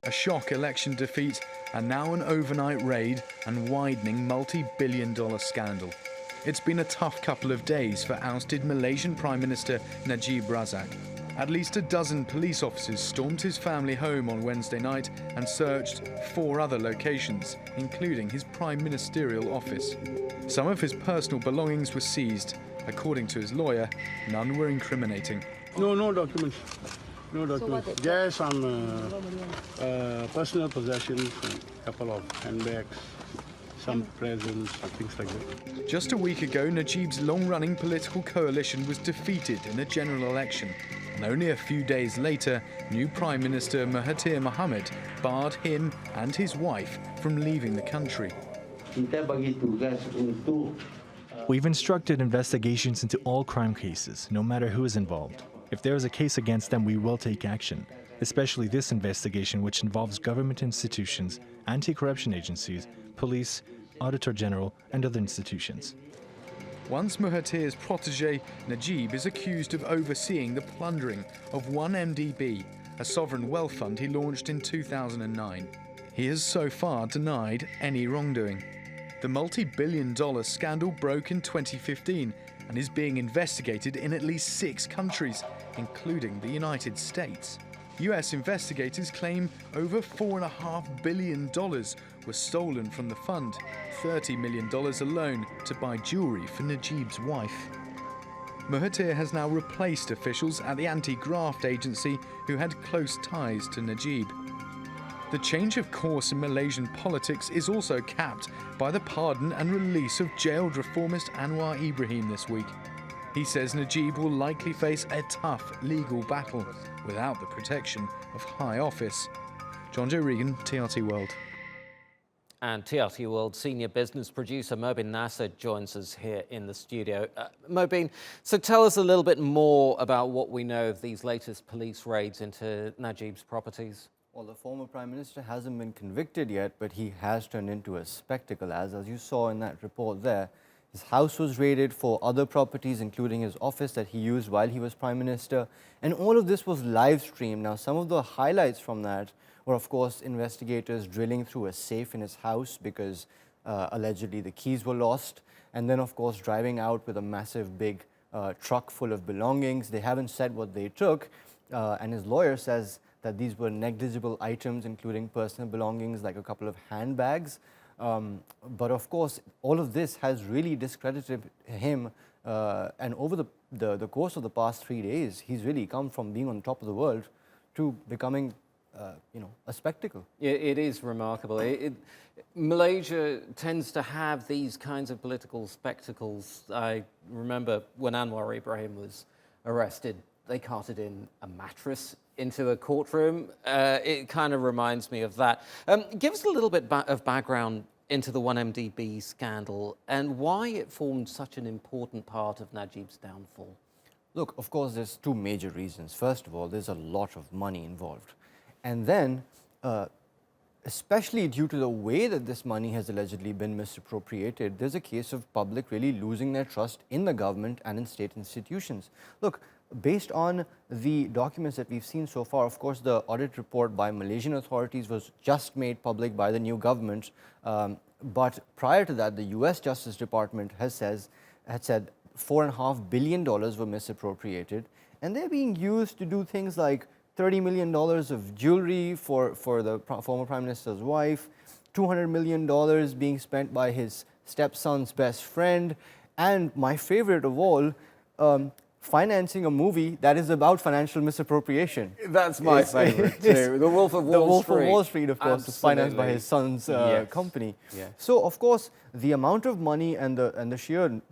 a shock election defeat, and now an overnight raid and widening multi-billion-dollar scandal. It's been a tough couple of days for ousted Malaysian Prime Minister Najib Razak. At least a dozen police officers stormed his family home on Wednesday night and searched 4 other locations, including his prime ministerial office. Some of his personal belongings were seized. According to his lawyer, none were incriminating. No documents. No documents. Just some personal possessions, a couple of handbags, some presents, things like that. Just a week ago, Najib's long-running political coalition was defeated in a general election. And only a few days later, new Prime Minister Mahathir Mohamad barred him and his wife from leaving the country. We've instructed investigations into all crime cases, no matter who is involved. If there is a case against them, we will take action, especially this investigation, which involves government institutions, anti-corruption agencies, police, Auditor General, and other institutions. Once Mahathir's protégé, Najib is accused of overseeing the plundering of 1MDB, a sovereign wealth fund he launched in 2009. He has so far denied any wrongdoing. The multi-billion-dollar scandal broke in 2015 and is being investigated in at least 6 countries, including the United States. US investigators claim over $4.5 billion was stolen from the fund, $30 million alone to buy jewelry for Najib's wife. Mahathir has now replaced officials at the anti-graft agency who had close ties to Najib. The change of course in Malaysian politics is also capped by the pardon and release of jailed reformist Anwar Ibrahim this week. He says Najib will likely face a tough legal battle without the protection of high office. Joe Regan, TRT World. And TRT World senior business producer Mobin Nasir joins us here in the studio. Mobin, so tell us a little bit more about what we know of these latest police raids into Najib's properties. Well, the former Prime Minister hasn't been convicted yet, but he has turned into a spectacle, as you saw in that report there. His house was raided for other properties, including his office that he used while he was Prime Minister. And all of this was live streamed. Now, some of the highlights from that were, of course, investigators drilling through a safe in his house because allegedly the keys were lost. And then, of course, driving out with a massive big truck full of belongings. They haven't said what they took. And his lawyer says that these were negligible items, including personal belongings like a couple of handbags. But of course, all of this has really discredited him. And over the course of the past 3 days, he's really come from being on top of the world to becoming, a spectacle. It is remarkable. Malaysia tends to have these kinds of political spectacles. I remember when Anwar Ibrahim was arrested, they carted in a mattress into the courtroom. It kind of reminds me of that. Give us a little bit of background into the 1MDB scandal and why it formed such an important part of Najib's downfall. Look, of course, there's 2 major reasons. First of all, there's a lot of money involved. And then, especially due to the way that this money has allegedly been misappropriated, there's a case of public really losing their trust in the government and in state institutions. Look, based on the documents that we've seen so far, of course, the audit report by Malaysian authorities was just made public by the new government. But prior to that, the US Justice Department had said $4.5 billion were misappropriated. And they're being used to do things like $30 million of jewelry for the former Prime Minister's wife, $200 million being spent by his stepson's best friend, and my favorite of all, financing a movie that is about financial misappropriation. That's my favorite too. The Wolf of Wall Street. The Wolf of Wall Street, of course, is financed by his son's company. Yes. So, of course, the amount of money and the sheer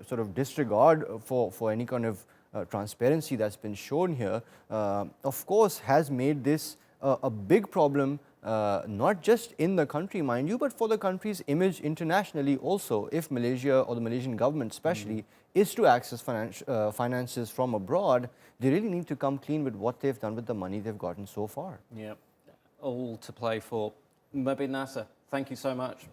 sort of disregard for any kind of transparency that's been shown here, of course, has made this a big problem, not just in the country, mind you, but for the country's image internationally also. If Malaysia, or the Malaysian government especially, is to access finances from abroad, they really need to come clean with what they've done with the money they've gotten so far. Yeah, all to play for. Mobin Nasir, thank you so much.